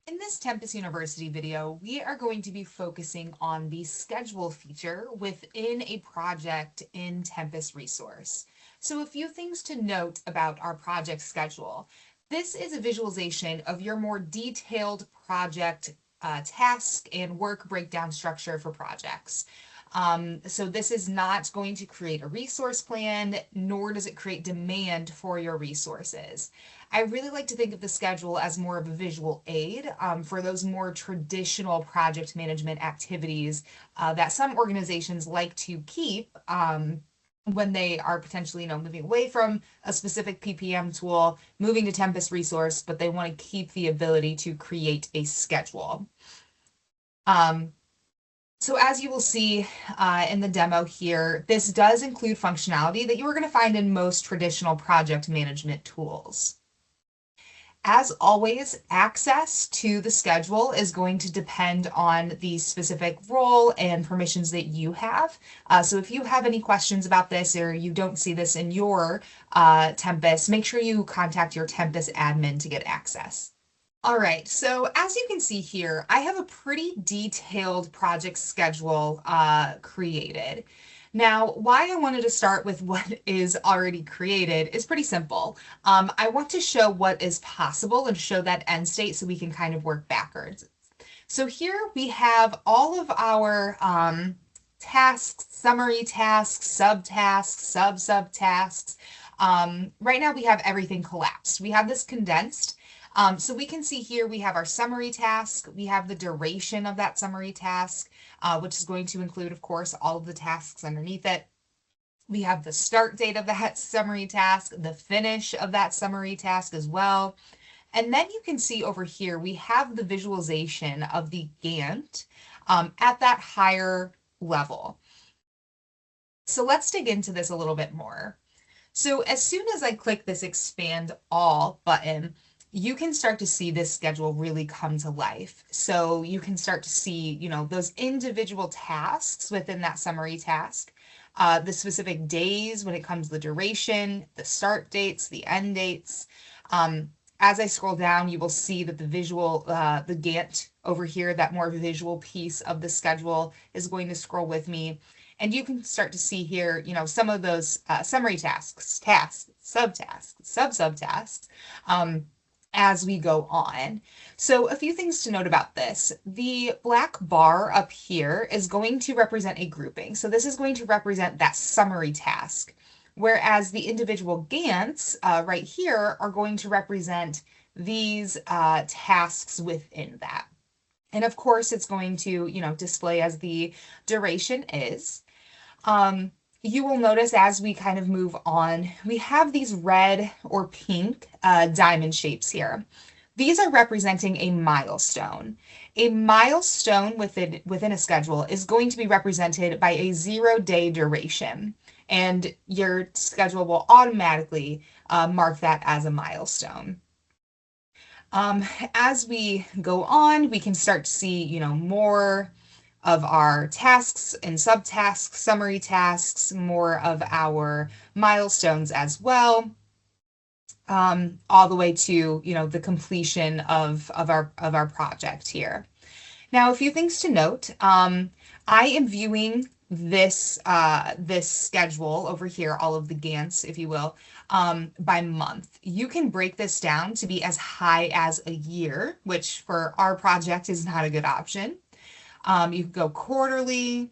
In this Tempus University video, we are going to be focusing on the schedule feature within a project in Tempus Resource. So a few things to note about our project schedule. This is a visualization of your more detailed project task and work breakdown structure for projects. So this is not going to create a resource plan, nor does it create demand for your resources. I really like to think of the schedule as more of a visual aid for those more traditional project management activities that some organizations like to keep when they are potentially, moving away from a specific PPM tool, moving to Tempus Resource, but they want to keep the ability to create a schedule. So as you will see in the demo here, this does include functionality that you are going to find in most traditional project management tools. As always, access to the schedule is going to depend on the specific role and permissions that you have. So if you have any questions about this or you don't see this in your Tempus, make sure you contact your Tempus admin to get access. All right, so as you can see here, I have a pretty detailed project schedule created. Now, why I wanted to start with what is already created is pretty simple. I want to show what is possible and show that end state so we can kind of work backwards. So here we have all of our tasks, summary tasks, subtasks, sub-subtasks. Right now we have everything collapsed. We have this condensed. So we can see here we have our summary task, we have the duration of that summary task, which is going to include, of course, all of the tasks underneath it. We have the start date of that summary task, the finish of that summary task as well. And then you can see over here, we have the visualization of the Gantt at that higher level. So let's dig into this a little bit more. So as soon as I click this expand all button, you can start to see this schedule really come to life. So you can start to see, those individual tasks within that summary task, the specific days when it comes to the duration, the start dates, the end dates. As I scroll down, you will see that the Gantt over here, that more visual piece of the schedule is going to scroll with me. And you can start to see here, some of those summary tasks, subtasks, sub-subtasks, as we go on. So a few things to note about this. The black bar up here is going to represent a grouping. So this is going to represent that summary task, whereas the individual Gantts right here are going to represent these tasks within that. And of course, it's going to, display as the duration is. You will notice as we kind of move on, we have these red or pink diamond shapes here. These are representing a milestone. A milestone within a schedule is going to be represented by a 0-day duration, and your schedule will automatically mark that as a milestone. As we go on, we can start to see, more of our tasks and subtasks, summary tasks, more of our milestones as well, all the way to, the completion of our project here. Now, a few things to note. I am viewing this schedule over here, all of the Gantts, if you will, by month. You can break this down to be as high as a year, which for our project is not a good option. You can go quarterly,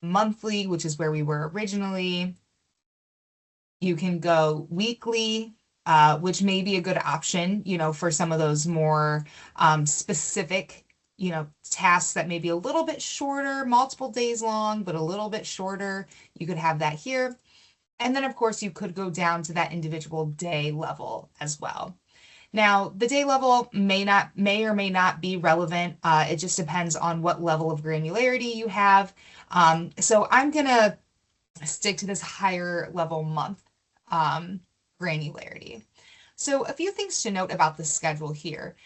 monthly, which is where we were originally. You can go weekly, which may be a good option, for some of those more specific, tasks that may be a little bit shorter, multiple days long, but a little bit shorter. You could have that here. And then, of course, you could go down to that individual day level as well. Now, the day level may or may not be relevant. It just depends on what level of granularity you have. So I'm going to stick to this higher level month granularity. So a few things to note about the schedule here.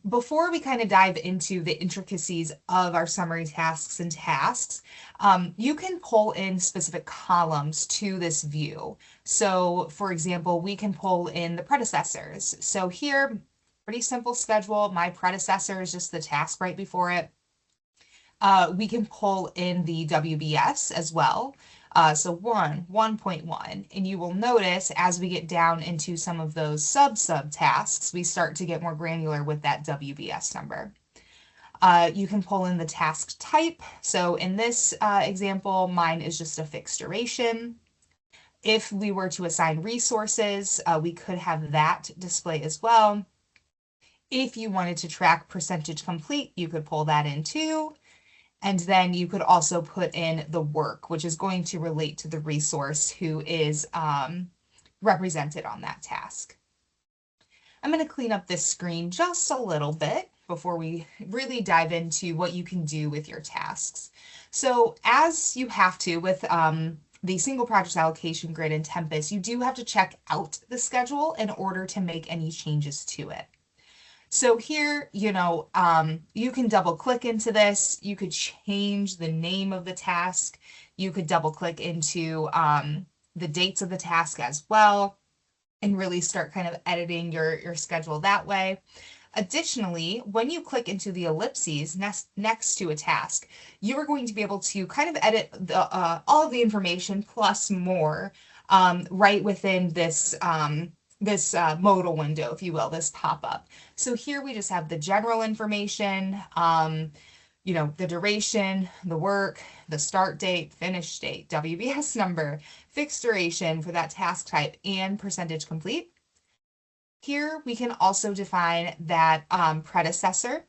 Before we kind of dive into the intricacies of our summary tasks and tasks, you can pull in specific columns to this view. So for example, we can pull in the predecessors. So here Pretty simple schedule. My predecessor is just the task right before it. We can pull in the WBS as well. So 1.1, and you will notice as we get down into some of those sub tasks, we start to get more granular with that WBS number. You can pull in the task type. So in this example, mine is just a fixed duration. If we were to assign resources, we could have that display as well. If you wanted to track percentage complete, you could pull that in too. And then you could also put in the work, which is going to relate to the resource who is represented on that task. I'm going to clean up this screen just a little bit before we really dive into what you can do with your tasks. So as you have to with the single project allocation grid in Tempus, you do have to check out the schedule in order to make any changes to it. So here, you can double click into this. You could change the name of the task. You could double click into the dates of the task as well and really start kind of editing your schedule that way. Additionally, when you click into the ellipses next to a task, you are going to be able to kind of edit all of the information plus more right within this modal window, if you will, this pop-up. So here we just have the general information, the duration, the work, the start date, finish date, WBS number, fixed duration for that task type, and percentage complete. Here we can also define that predecessor.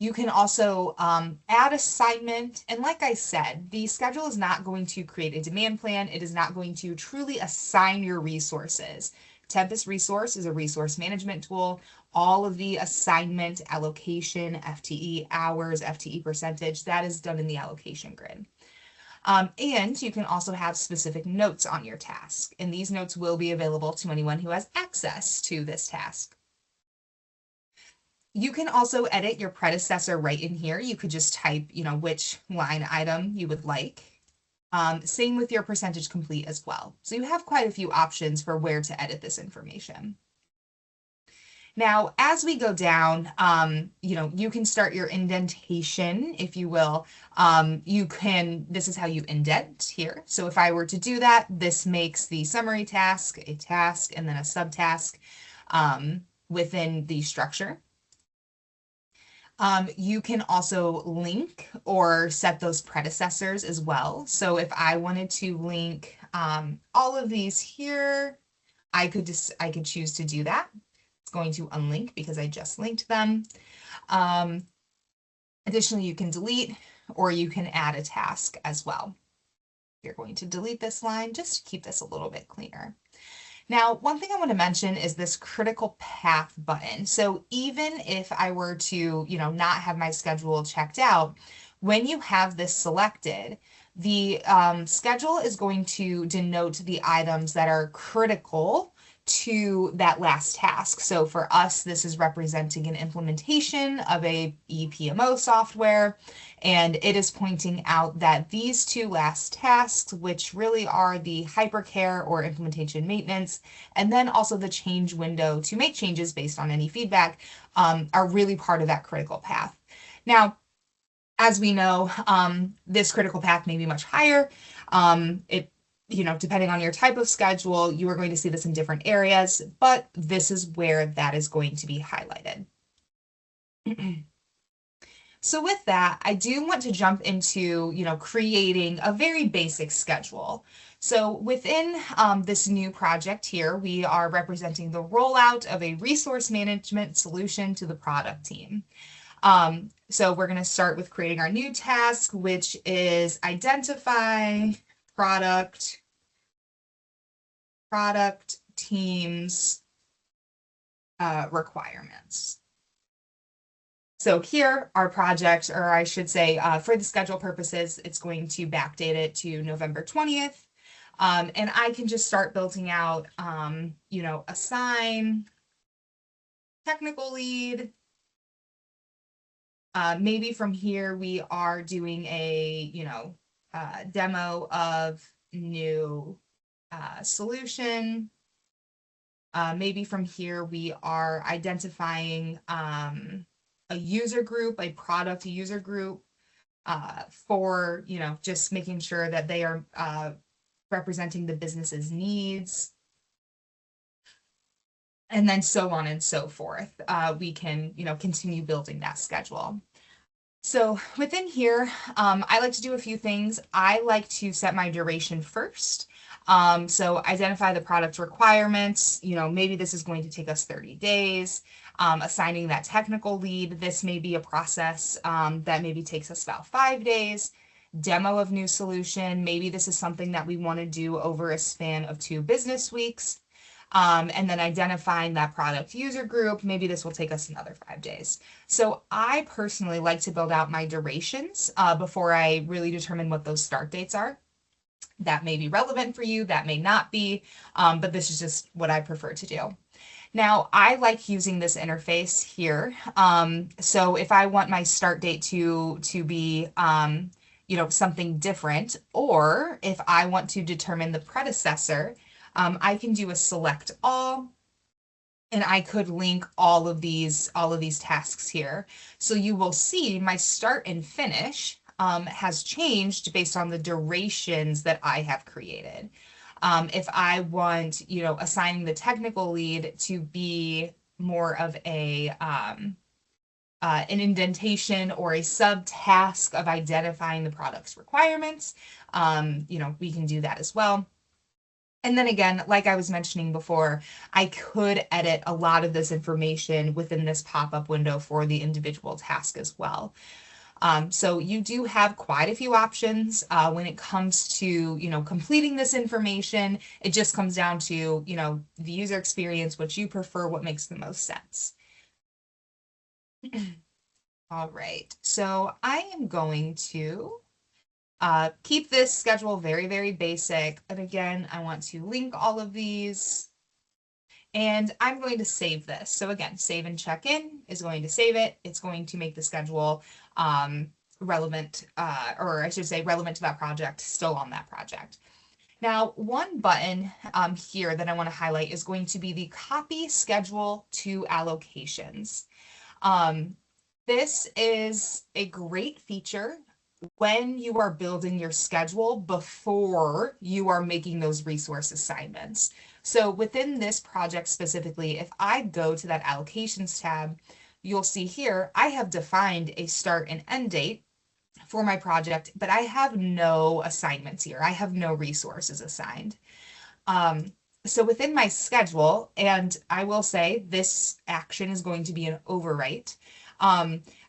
You can also add assignment. And like I said, the schedule is not going to create a demand plan. It is not going to truly assign your resources. Tempus Resource is a resource management tool. All of the assignment, allocation, FTE hours, FTE percentage, that is done in the allocation grid. And you can also have specific notes on your task. And these notes will be available to anyone who has access to this task. You can also edit your predecessor right in here. You could just type, which line item you would like. Same with your percentage complete as well. So you have quite a few options for where to edit this information. Now, as we go down, you can start your indentation, if you will. This is how you indent here. So if I were to do that, this makes the summary task, a task, and then a subtask within the structure. You can also link or set those predecessors as well. So if I wanted to link all of these here, I could choose to do that. It's going to unlink because I just linked them. Additionally, you can delete or you can add a task as well. You're going to delete this line just to keep this a little bit cleaner. Now, one thing I want to mention is this critical path button. So even if I were to, not have my schedule checked out, when you have this selected, the schedule is going to denote the items that are critical to that last task. So for us, this is representing an implementation of a ePMO software, and it is pointing out that these two last tasks, which really are the hypercare or implementation maintenance, and then also the change window to make changes based on any feedback, are really part of that critical path. Now, as we know, this critical path may be much higher. Depending on your type of schedule, you are going to see this in different areas, but this is where that is going to be highlighted. So with that, I do want to jump into, creating a very basic schedule. So within this new project here, we are representing the rollout of a resource management solution to the product team. So we're going to start with creating our new task, which is identify product teams requirements. So here, our project, or I should say, for the schedule purposes, it's going to backdate it to November 20th. And I can just start building out, assign technical lead. Maybe from here, we are doing a, demo of new solution. Maybe from here we are identifying a user group, a product user group for, just making sure that they are representing the business's needs, and then so on and so forth. We can, continue building that schedule. So within here, I like to do a few things. I like to set my duration first. So identify the product requirements. Maybe this is going to take us 30 days. Assigning that technical lead. This may be a process that maybe takes us about 5 days. Demo of new solution. Maybe this is something that we want to do over a span of 2 business weeks. And then identifying that product user group. Maybe this will take us another 5 days. So I personally like to build out my durations before I really determine what those start dates are. That may be relevant for you, that may not be, but this is just what I prefer to do. Now, I like using this interface here. So if I want my start date to be something different, or if I want to determine the predecessor, I can do a select all, and I could link all of these tasks here. So you will see my start and finish has changed based on the durations that I have created. If I want, assigning the technical lead to be more of an indentation or a subtask of identifying the product's requirements, we can do that as well. And then again, like I was mentioning before, I could edit a lot of this information within this pop-up window for the individual task as well. So you do have quite a few options when it comes to, completing this information. It just comes down to, the user experience, what you prefer, what makes the most sense. All right, so I am going to keep this schedule very, very basic. And again, I want to link all of these. And I'm going to save this. So again, save and check in is going to save it. It's going to make the schedule relevant, or I should say relevant to that project, still on that project. Now, one button here that I want to highlight is going to be the copy schedule to allocations. This is a great feature when you are building your schedule before you are making those resource assignments. So within this project specifically, if I go to that allocations tab, you'll see here, I have defined a start and end date for my project, but I have no assignments here. I have no resources assigned. So within my schedule, and I will say this action is going to be an overwrite,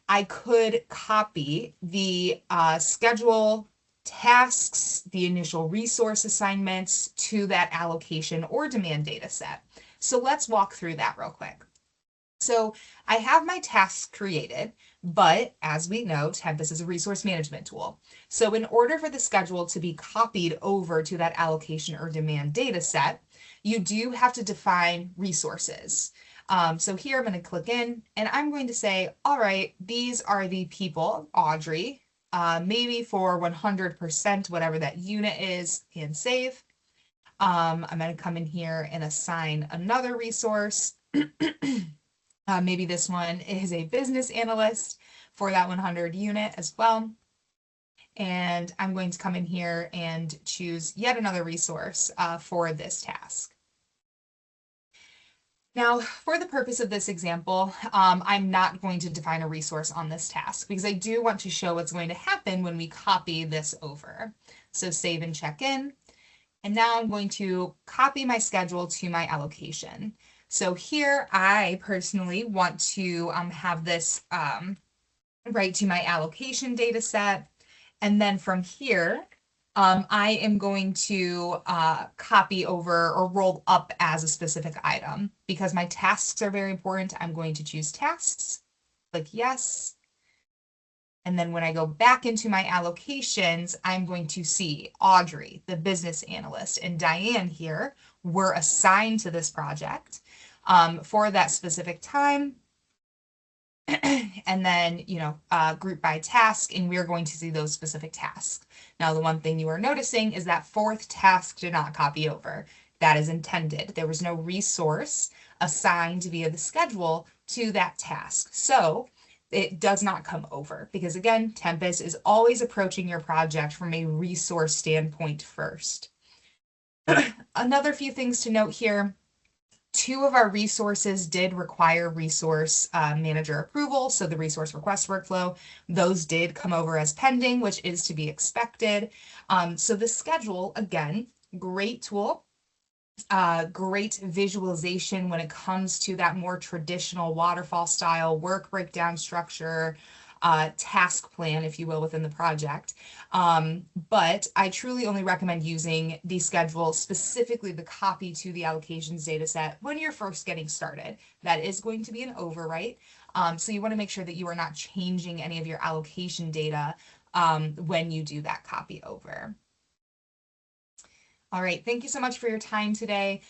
I could copy the schedule tasks, the initial resource assignments to that allocation or demand data set. So let's walk through that real quick. So I have my tasks created, but as we know, Tempus is a resource management tool. So in order for the schedule to be copied over to that allocation or demand data set, you do have to define resources. So here I'm going to click in and I'm going to say, all right, these are the people, Audrey, maybe for 100%, whatever that unit is, and save. I'm going to come in here and assign another resource. Maybe this one is a business analyst for that 100 unit as well. And I'm going to come in here and choose yet another resource for this task. Now, for the purpose of this example, I'm not going to define a resource on this task because I do want to show what's going to happen when we copy this over. So save and check in. And now I'm going to copy my schedule to my allocation. So here I personally want to have this right to my allocation data set. And then from here, I am going to copy over or roll up as a specific item. Because my tasks are very important, I'm going to choose tasks, click yes. And then when I go back into my allocations, I'm going to see Audrey, the business analyst, and Diane here were assigned to this project for that specific time. and then, group by task, and we're going to see those specific tasks. Now, the one thing you are noticing is that fourth task did not copy over. That is intended. There was no resource assigned via the schedule to that task. So it does not come over because, again, Tempus is always approaching your project from a resource standpoint first. Another few things to note here. 2 of our resources did require resource manager approval, so the resource request workflow, those did come over as pending, which is to be expected. So the schedule, again, great tool, great visualization when it comes to that more traditional waterfall style work breakdown structure, task plan, if you will, within the project. But I truly only recommend using the schedule, specifically the copy to the allocations data set, when you're first getting started. That is going to be an overwrite. So you want to make sure that you are not changing any of your allocation data when you do that copy over. All right, thank you so much for your time today.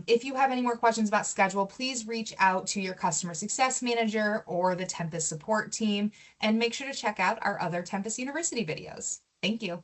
If you have any more questions about schedule, please reach out to your customer success manager or the Tempus support team, and make sure to check out our other Tempus University videos. Thank you.